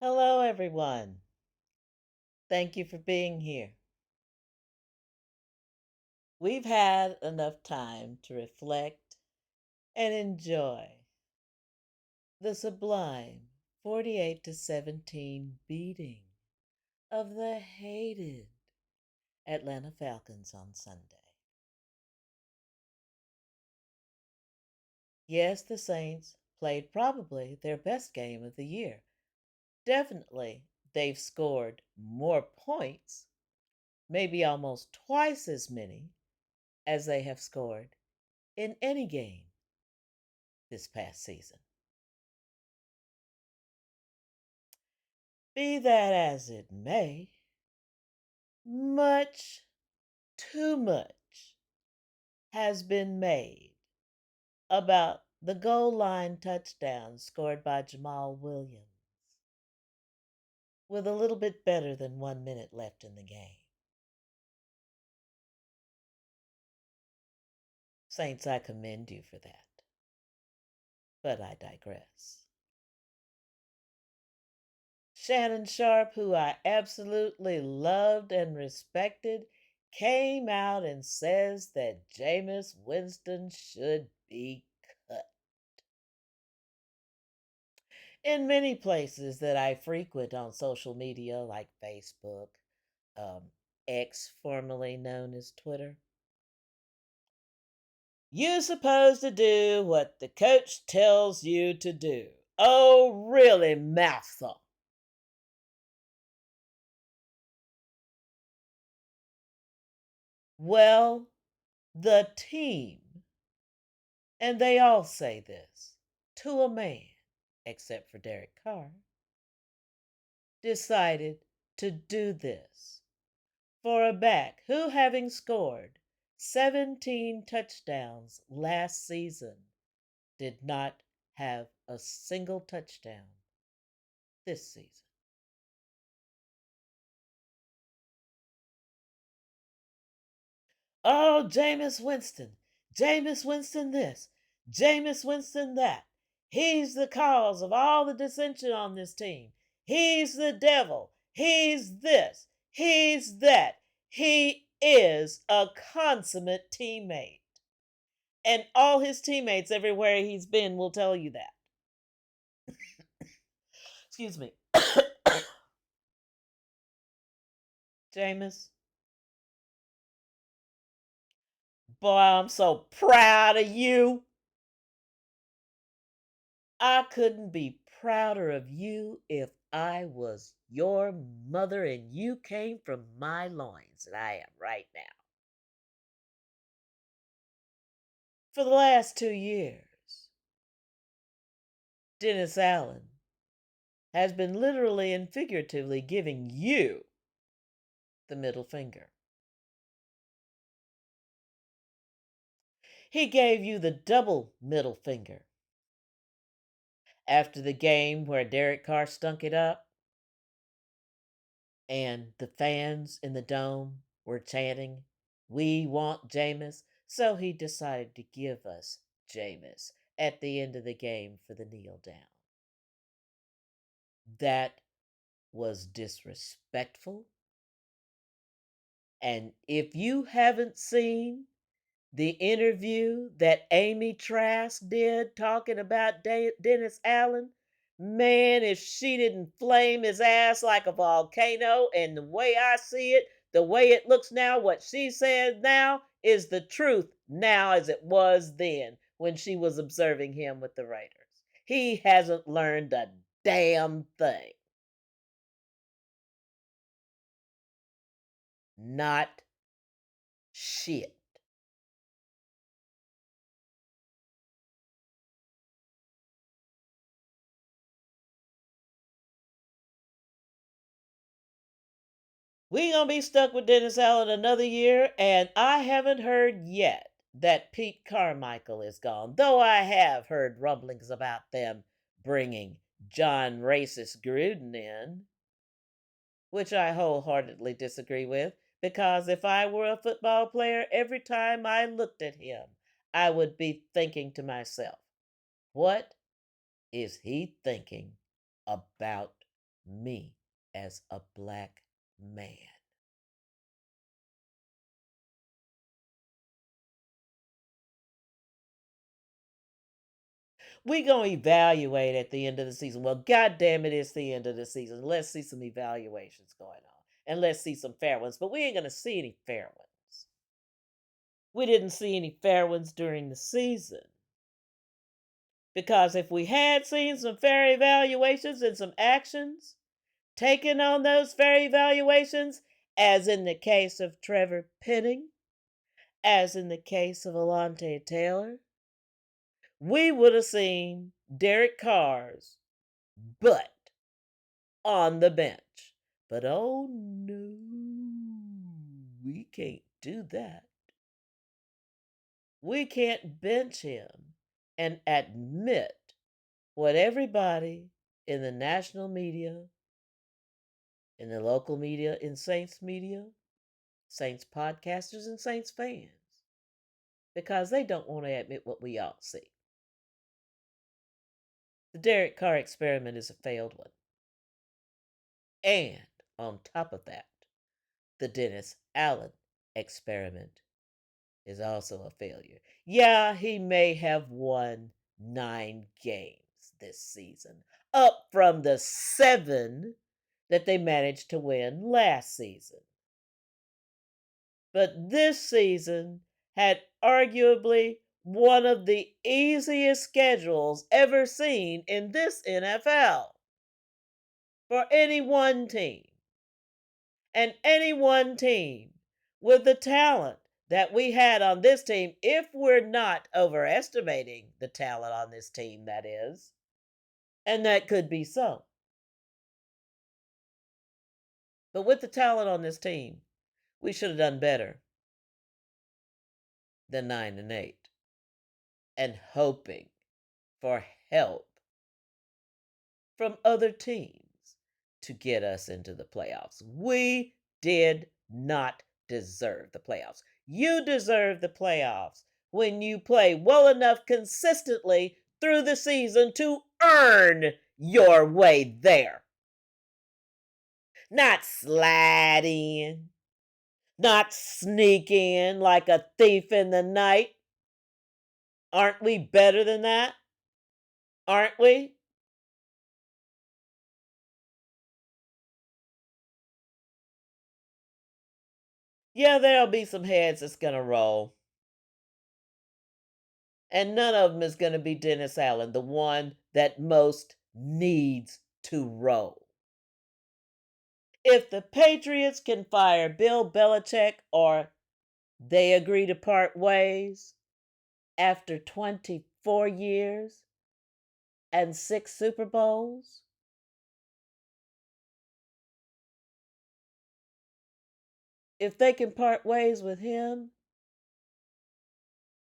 Hello, everyone. Thank you for being here. We've had enough time to reflect and enjoy the sublime 48-17 beating of the hated Atlanta Falcons on Sunday. Yes, the Saints played probably their best game of the year. Definitely, they've scored more points, maybe almost twice as many as they have scored in any game this past season. Be that as it may, much, too much, has been made about the goal line touchdown scored by Jamal Williams with a little bit better than 1 minute left in the game. Saints, I commend you for that, but I digress. Shannon Sharp, who I absolutely loved and respected, came out and says that Jameis Winston should be cut. In many places that I frequent on social media, like Facebook, um, X, formerly known as Twitter, you're supposed to do what the coach tells you to do. Oh, really, mouthful. Well, the team, and they all say this to a man, except for Derek Carr, decided to do this for a back who, having scored 17 touchdowns last season, did not have a single touchdown this season. Oh, Jameis Winston. Jameis Winston this. Jameis Winston that. He's the cause of all the dissension on this team. He's the devil. He's this. He's that. He is a consummate teammate. And all his teammates everywhere he's been will tell you that. Excuse me. Jameis, boy, I'm so proud of you. I couldn't be prouder of you if I was your mother and you came from my loins, and I am right now. For the last 2 years, Dennis Allen has been literally and figuratively giving you the middle finger. He gave you the double middle finger after the game where Derek Carr stunk it up and the fans in the dome were chanting, "We want Jameis." So he decided to give us Jameis at the end of the game for the kneel down. That was disrespectful. And if you haven't seen the interview that Amy Trask did talking about Dennis Allen, man, if she didn't flame his ass like a volcano, and the way I see it, the way it looks now, what she says now is the truth now as it was then when she was observing him with the Raiders. He hasn't learned a damn thing. Not shit. We gonna be stuck with Dennis Allen another year, and I haven't heard yet that Pete Carmichael is gone. Though I have heard rumblings about them bringing John Racist Gruden in, which I wholeheartedly disagree with. Because if I were a football player, every time I looked at him, I would be thinking to myself, what is he thinking about me as a black man. We gonna evaluate at the end of the season. Well, god damn it, it's the end of the season. Let's see some evaluations going on. And let's see some fair ones. But we ain't gonna see any fair ones. We didn't see any fair ones during the season. Because if we had seen some fair evaluations and some actions taken on those fair evaluations, as in the case of Trevor Penning, as in the case of Alante Taylor, we would have seen Derek Carr's butt on the bench. But oh no, we can't do that. We can't bench him and admit what everybody in the national media, in the local media, in Saints media, Saints podcasters, and Saints fans, because they don't want to admit what we all see. The Derek Carr experiment is a failed one. And on top of that, the Dennis Allen experiment is also a failure. Yeah, he may have won 9 games this season, up from the 7 that they managed to win last season. But this season had arguably one of the easiest schedules ever seen in this NFL for any one team. And any one team with the talent that we had on this team, if we're not overestimating the talent on this team, that is, and that could be so. But with the talent on this team, we should have done better than 9-8 and hoping for help from other teams to get us into the playoffs. We did not deserve the playoffs. You deserve the playoffs when you play well enough consistently through the season to earn your way there. Not slide in, not sneak in like a thief in the night. Aren't we better than that? Aren't we? Yeah, there'll be some heads that's going to roll. And none of them is going to be Dennis Allen, the one that most needs to roll. If the Patriots can fire Bill Belichick or they agree to part ways after 24 years and 6 Super Bowls, if they can part ways with him,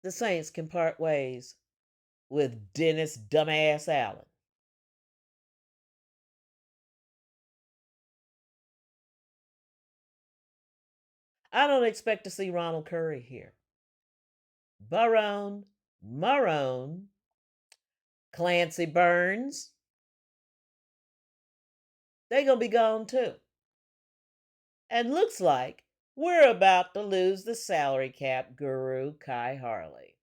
the Saints can part ways with Dennis Dumbass Allen. I don't expect to see Ronald Curry here. Barone, Marone, Clancy Burns, they gonna be gone too. And looks like we're about to lose the salary cap guru Kai Harley.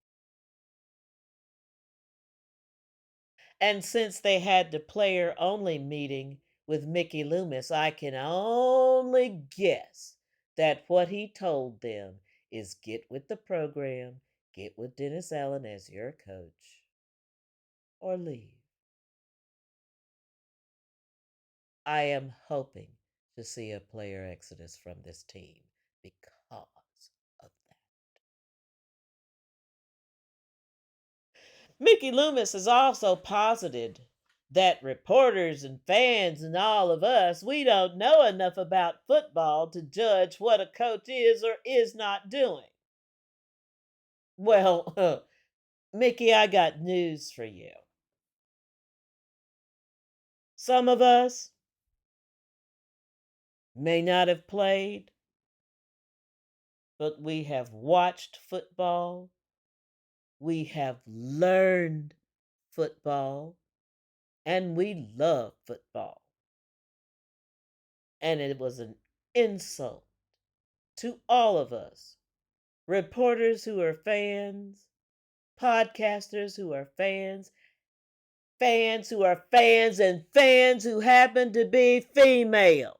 And since they had the player only meeting with Mickey Loomis, I can only guess that what he told them is get with the program, get with Dennis Allen as your coach, or leave. I am hoping to see a player exodus from this team because of that. Mickey Loomis has also posited that reporters and fans and all of us, we don't know enough about football to judge what a coach is or is not doing. Well, Mickey, I got news for you. Some of us may not have played, but we have watched football. We have learned football, and we love football. And it was an insult to all of us, reporters who are fans, podcasters who are fans, fans who are fans, and fans who happen to be female,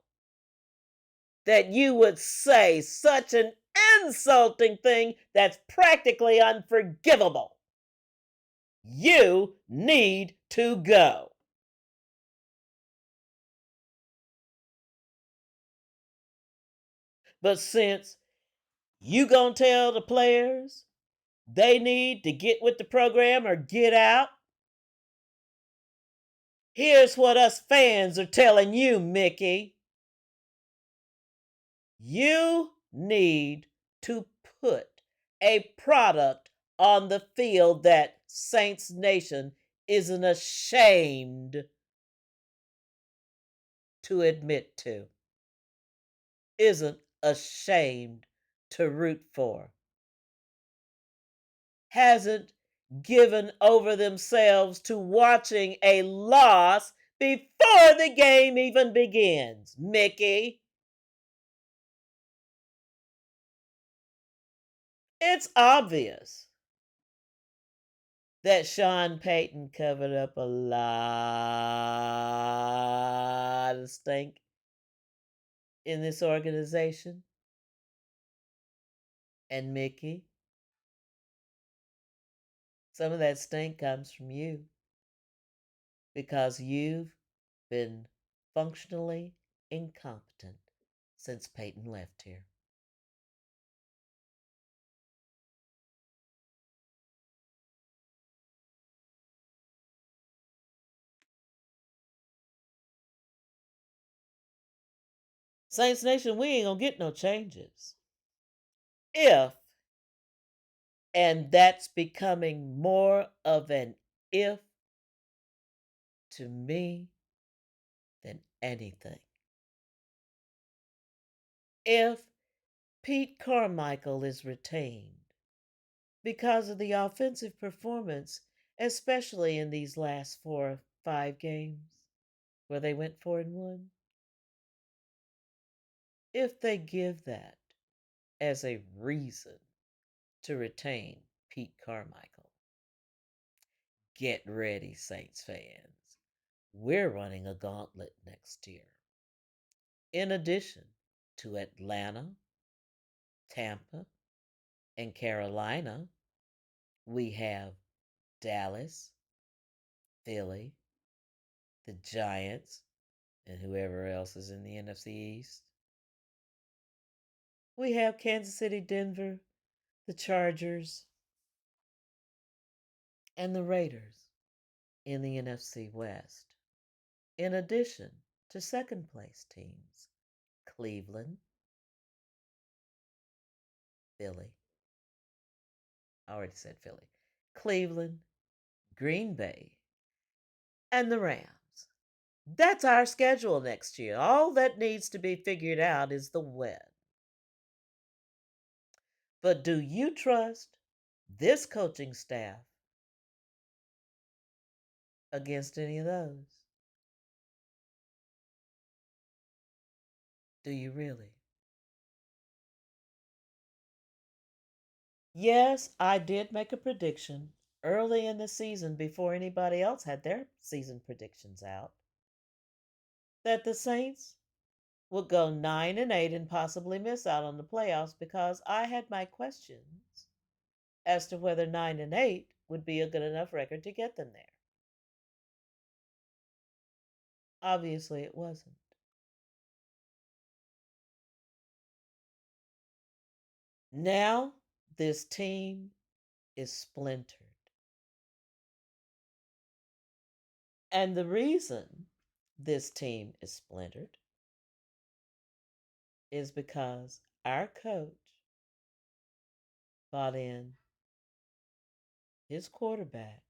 that you would say such an insulting thing that's practically unforgivable. You need to go. But since you gonna tell the players they need to get with the program or get out, here's what us fans are telling you, Mickey. You need to put a product on the field that Saints Nation isn't ashamed to admit to, isn't ashamed to root for, hasn't given over themselves to watching a loss before the game even begins. Mickey, it's obvious that Sean Payton covered up a lot of stink in this organization. And Mickey, some of that stink comes from you because you've been functionally incompetent since Peyton left here. Saints Nation, we ain't gonna get no changes. If, and that's becoming more of an if to me than anything. If Pete Carmichael is retained because of the offensive performance, especially in these last 4 or 5 games where they went 4-1, if they give that as a reason to retain Pete Carmichael, get ready, Saints fans. We're running a gauntlet next year. In addition to Atlanta, Tampa, and Carolina, we have Dallas, Philly, the Giants, and whoever else is in the NFC East. We have Kansas City, Denver, the Chargers, and the Raiders in the NFC West. In addition to second place teams, Cleveland, Philly. I already said Philly. Cleveland, Green Bay, and the Rams. That's our schedule next year. All that needs to be figured out is the when. But do you trust this coaching staff against any of those? Do you really? Yes, I did make a prediction early in the season before anybody else had their season predictions out that the Saints would go 9-8 and possibly miss out on the playoffs because I had my questions as to whether 9-8 would be a good enough record to get them there. Obviously, it wasn't. Now, this team is splintered. And the reason this team is splintered is because our coach bought in his quarterback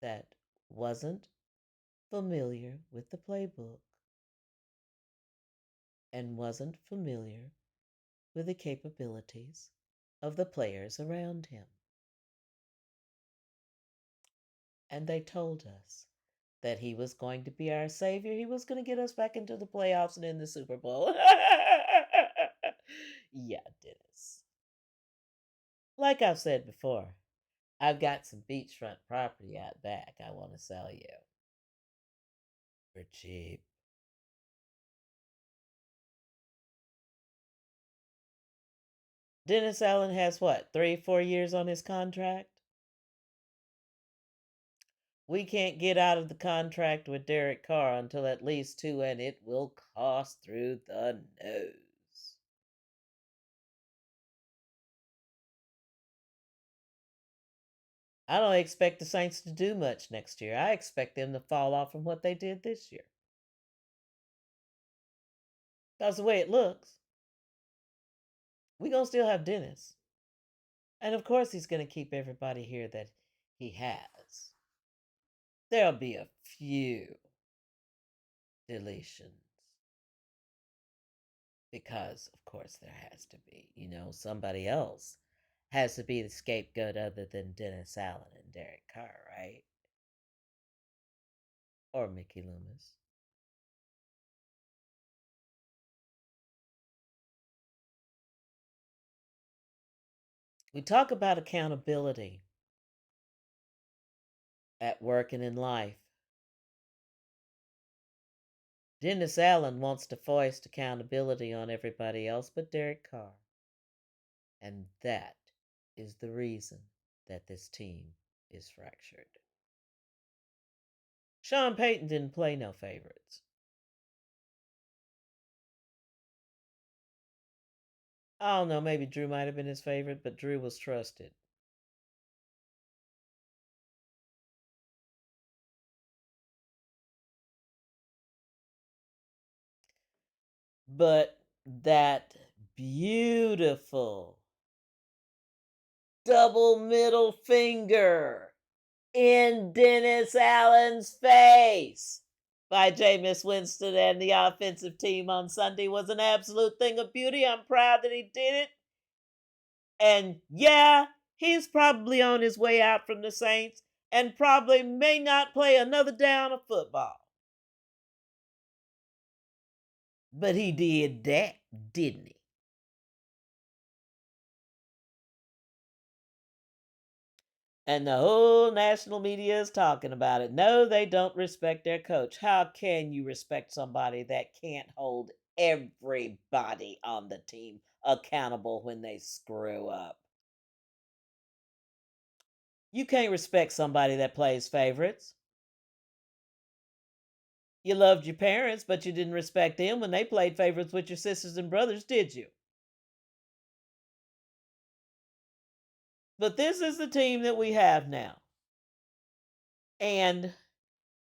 that wasn't familiar with the playbook and wasn't familiar with the capabilities of the players around him. And they told us that he was going to be our savior. He was going to get us back into the playoffs and in the Super Bowl. Yeah, Dennis. Like I've said before, I've got some beachfront property out back I want to sell you for cheap. Dennis Allen has what, 3, 4 years on his contract? We can't get out of the contract with Derek Carr until at least two, and it will cost through the nose. I don't expect the Saints to do much next year. I expect them to fall off from what they did this year. That's the way it looks. We're going to still have Dennis. And of course, he's going to keep everybody here that he has. There'll be a few deletions because, of course, there has to be. Somebody else has to be the scapegoat other than Dennis Allen and Derek Carr, right? Or Mickey Loomis. We talk about accountability at work and in life. Dennis Allen wants to foist accountability on everybody else but Derek Carr. And that is the reason that this team is fractured. Sean Payton didn't play no favorites. I don't know, maybe Drew might have been his favorite, but Drew was trusted. But that beautiful double middle finger in Dennis Allen's face by Jameis Winston and the offensive team on Sunday was an absolute thing of beauty. I'm proud that he did it. And yeah, he's probably on his way out from the Saints and probably may not play another down of football. But he did that, didn't he? And the whole national media is talking about it. No, they don't respect their coach. How can you respect somebody that can't hold everybody on the team accountable when they screw up? You can't respect somebody that plays favorites. You loved your parents, but you didn't respect them when they played favorites with your sisters and brothers, did you? But this is the team that we have now. And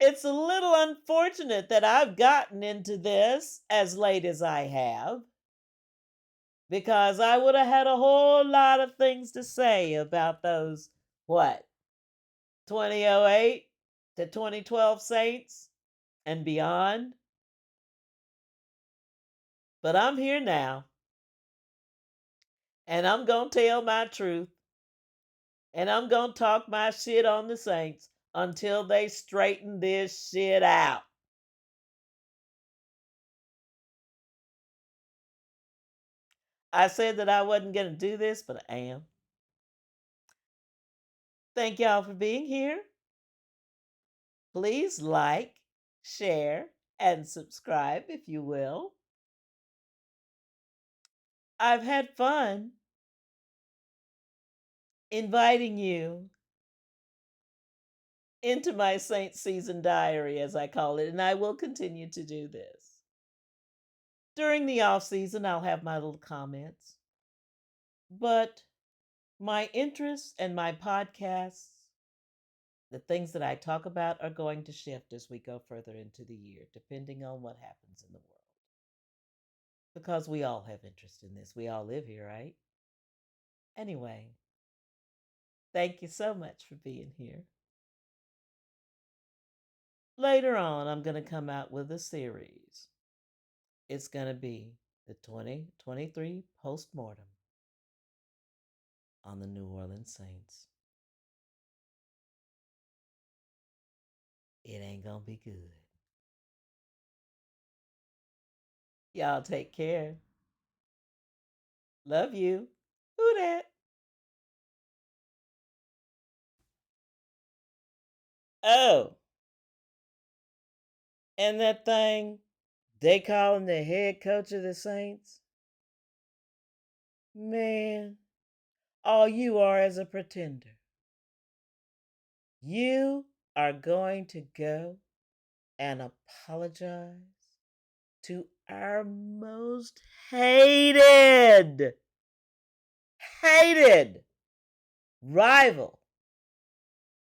it's a little unfortunate that I've gotten into this as late as I have, because I would have had a whole lot of things to say about those, what, 2008 to 2012 Saints and beyond. But I'm here now, and I'm going to tell my truth, and I'm going to talk my shit on the Saints until they straighten this shit out. I said that I wasn't going to do this, but I am. Thank y'all for being here. Please like, share, and subscribe if you will. I've had fun inviting you into my Saint Season diary, as I call it, and I will continue to do this. During the off season, I'll have my little comments, but my interests and my podcasts, the things that I talk about, are going to shift as we go further into the year, depending on what happens in the world. Because we all have interest in this. We all live here, right? Anyway, thank you so much for being here. Later on, I'm going to come out with a series. It's going to be the 2023 postmortem on the New Orleans Saints. It ain't ain't gonna be good. Y'all take care. Love you. Who that? Oh, and that thing they call him the head coach of the Saints? Man, all you are is a pretender. You are going to go and apologize to our most hated rival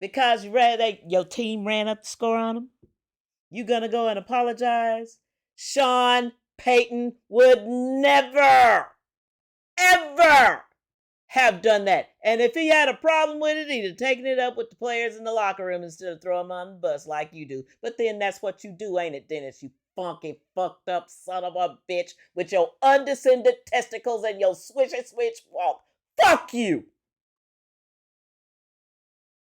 because your team ran up the score on them. You gonna go and apologize? Sean Payton would never, ever have done that. And if he had a problem with it, he'd have taken it up with the players in the locker room instead of throwing them on the bus like you do. But then that's what you do, ain't it, Dennis? You funky, fucked up son of a bitch with your undescended testicles and your swishy switch walk. Fuck you!